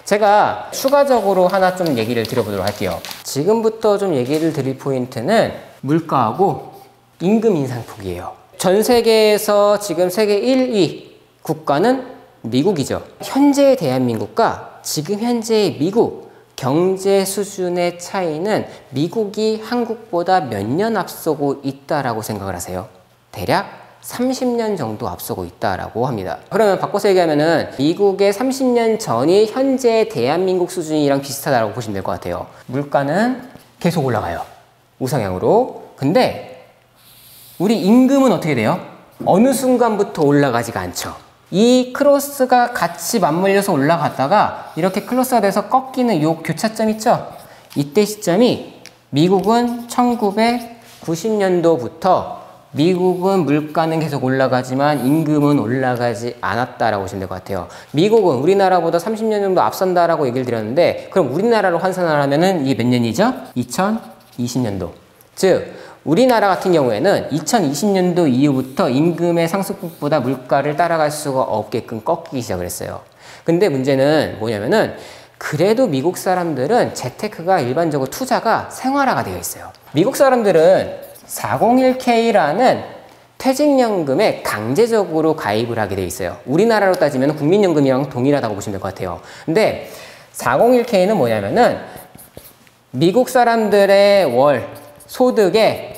제가 추가적으로 하나 좀 얘기를 드려보도록 할게요. 지금부터 좀 얘기를 드릴 포인트는 물가하고 임금 인상폭이에요. 전 세계에서 지금 세계 1위 국가는 미국이죠. 현재의 대한민국과 지금 현재의 미국 경제 수준의 차이는 미국이 한국보다 몇 년 앞서고 있다라고 생각을 하세요? 대략 30년 정도 앞서고 있다라고 합니다. 그러면 바꿔서 얘기하면은 미국의 30년 전이 현재 대한민국 수준이랑 비슷하다고 보시면 될 것 같아요. 물가는 계속 올라가요. 우상향으로. 근데 우리 임금은 어떻게 돼요? 어느 순간부터 올라가지가 않죠. 이 크로스가 같이 맞물려서 올라갔다가 이렇게 클로스가 돼서 꺾이는 요 교차점 있죠? 이때 시점이 미국은 1990년도부터 미국은 물가는 계속 올라가지만 임금은 올라가지 않았다라고 보시면 될 것 같아요. 미국은 우리나라보다 30년 정도 앞선다라고 얘기를 드렸는데 그럼 우리나라로 환산을 하면은 이게 몇 년이죠? 2020년도. 즉 우리나라 같은 경우에는 2020년도 이후부터 임금의 상승폭보다 물가를 따라갈 수가 없게끔 꺾이기 시작을 했어요. 근데 문제는 뭐냐면은 그래도 미국 사람들은 재테크가 일반적으로 투자가 생활화가 되어 있어요. 미국 사람들은 401k라는 퇴직연금에 강제적으로 가입을 하게 되어 있어요. 우리나라로 따지면 국민연금이랑 동일하다고 보시면 될 것 같아요. 근데 401k는 뭐냐면은 미국 사람들의 월 소득의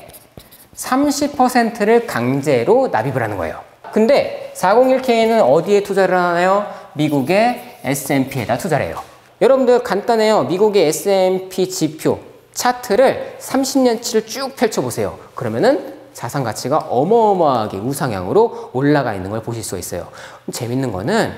30%를 강제로 납입을 하는 거예요. 근데 401k는 어디에 투자를 하나요? 미국의 S&P에다 투자를 해요. 여러분들 간단해요. 미국의 S&P 지표 차트를 30년치를 쭉 펼쳐보세요. 그러면은 자산 가치가 어마어마하게 우상향으로 올라가 있는 걸 보실 수가 있어요. 재밌는 거는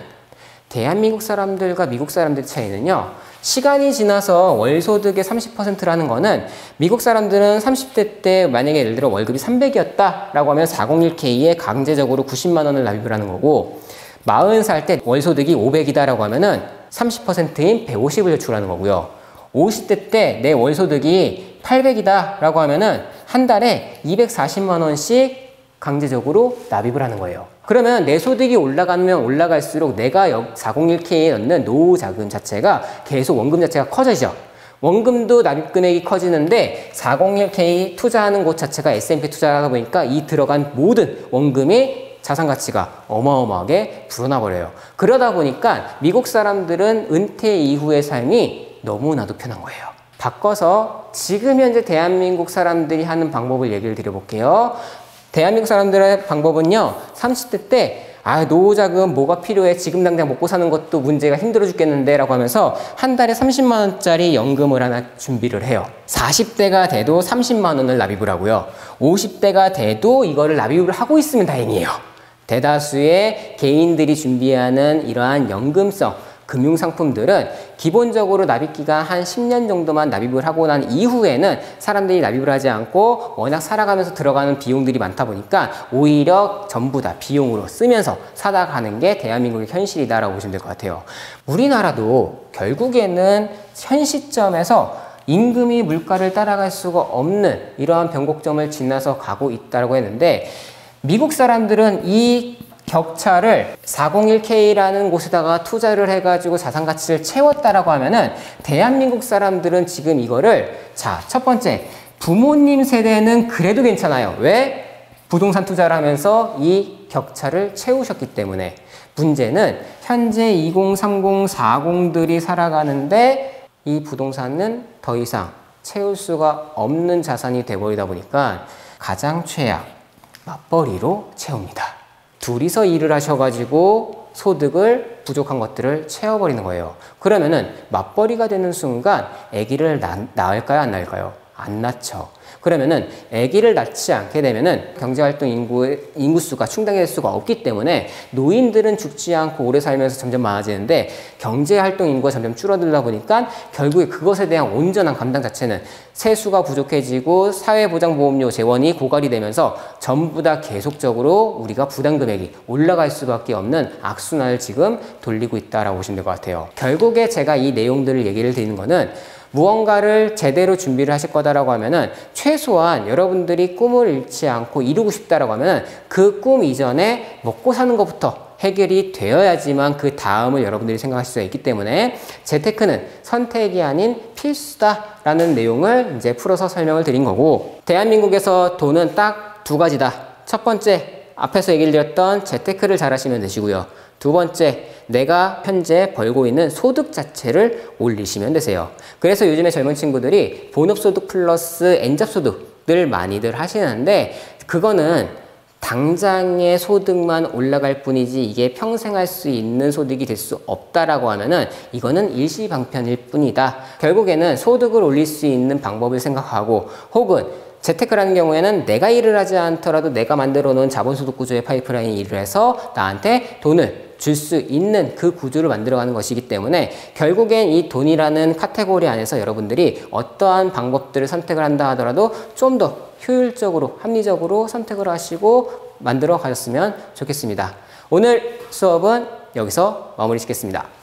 대한민국 사람들과 미국 사람들의 차이는요. 시간이 지나서 월소득의 30%라는 거는 미국 사람들은 30대 때 만약에 예를 들어 월급이 300이었다라고 하면 401k에 강제적으로 90만 원을 납입을 하는 거고 40살 때 월소득이 500이다라고 하면은 30%인 150을 저축하는 거고요. 50대 때 내 월소득이 800이다라고 하면은 한 달에 240만 원씩 강제적으로 납입을 하는 거예요. 그러면 내 소득이 올라가면 올라갈수록 내가 401k에 넣는 노후 자금 자체가 계속 원금 자체가 커져지죠. 원금도 납입 금액이 커지는데 401k 투자하는 곳 자체가 S&P 투자하다 보니까 이 들어간 모든 원금이 자산 가치가 어마어마하게 불어나 버려요. 그러다 보니까 미국 사람들은 은퇴 이후의 삶이 너무나도 편한 거예요. 바꿔서 지금 현재 대한민국 사람들이 하는 방법을 얘기를 드려볼게요. 대한민국 사람들의 방법은요. 30대 때 노후자금 뭐가 필요해? 지금 당장 먹고 사는 것도 문제가 힘들어 죽겠는데 라고 하면서 한 달에 30만 원짜리 연금을 하나 준비를 해요. 40대가 돼도 30만 원을 납입을 하고요. 50대가 돼도 이거를 납입을 하고 있으면 다행이에요. 대다수의 개인들이 준비하는 이러한 연금성 금융상품들은 기본적으로 납입기간 한 10년 정도만 납입을 하고 난 이후에는 사람들이 납입을 하지 않고 워낙 살아가면서 들어가는 비용들이 많다 보니까 오히려 전부 다 비용으로 쓰면서 살아가는 게 대한민국의 현실이다라고 보시면 될 것 같아요. 우리나라도 결국에는 현 시점에서 임금이 물가를 따라갈 수가 없는 이러한 변곡점을 지나서 가고 있다고 했는데 미국 사람들은 이 격차를 401k라는 곳에다가 투자를 해가지고 자산 가치를 채웠다라고 하면은 대한민국 사람들은 지금 이거를 첫 번째 부모님 세대는 그래도 괜찮아요. 왜? 부동산 투자를 하면서 이 격차를 채우셨기 때문에. 문제는 현재 2030, 40들이 살아가는데 이 부동산은 더 이상 채울 수가 없는 자산이 돼버리다 보니까 가장 최악 맞벌이로 채웁니다. 둘이서 일을 하셔가지고 소득을 부족한 것들을 채워버리는 거예요. 그러면은 맞벌이가 되는 순간 아기를 낳을까요? 안 낳을까요? 안 낳죠. 그러면은 아기를 낳지 않게 되면은 경제활동 인구수가 충당될 수가 없기 때문에 노인들은 죽지 않고 오래 살면서 점점 많아지는데 경제활동 인구가 점점 줄어들다 보니까 결국에 그것에 대한 온전한 감당 자체는 세수가 부족해지고 사회보장보험료 재원이 고갈이 되면서 전부 다 계속적으로 우리가 부담금액이 올라갈 수밖에 없는 악순환을 지금 돌리고 있다라고 보시면 될 것 같아요. 결국에 제가 이 내용들을 얘기를 드리는 거는 무언가를 제대로 준비를 하실 거다라고 하면은 최소한 여러분들이 꿈을 잃지 않고 이루고 싶다라고 하면은 그 꿈 이전에 먹고 사는 것부터 해결이 되어야지만 그 다음을 여러분들이 생각할 수가 있기 때문에 재테크는 선택이 아닌 필수다라는 내용을 이제 풀어서 설명을 드린 거고, 대한민국에서 돈은 딱 두 가지다. 첫 번째, 앞에서 얘기를 드렸던 재테크를 잘 하시면 되시고요. 두 번째, 내가 현재 벌고 있는 소득 자체를 올리시면 되세요. 그래서 요즘에 젊은 친구들이 본업소득 플러스 엔잡소득을 많이들 하시는데, 그거는 당장의 소득만 올라갈 뿐이지 이게 평생 할 수 있는 소득이 될 수 없다라고 하면은 이거는 일시방편일 뿐이다. 결국에는 소득을 올릴 수 있는 방법을 생각하고, 혹은 재테크라는 경우에는 내가 일을 하지 않더라도 내가 만들어 놓은 자본소득 구조의 파이프라인이 일을 해서 나한테 돈을 줄 수 있는 그 구조를 만들어가는 것이기 때문에, 결국엔 이 돈이라는 카테고리 안에서 여러분들이 어떠한 방법들을 선택을 한다 하더라도 좀 더 효율적으로, 합리적으로 선택을 하시고 만들어 가셨으면 좋겠습니다. 오늘 수업은 여기서 마무리 짓겠습니다.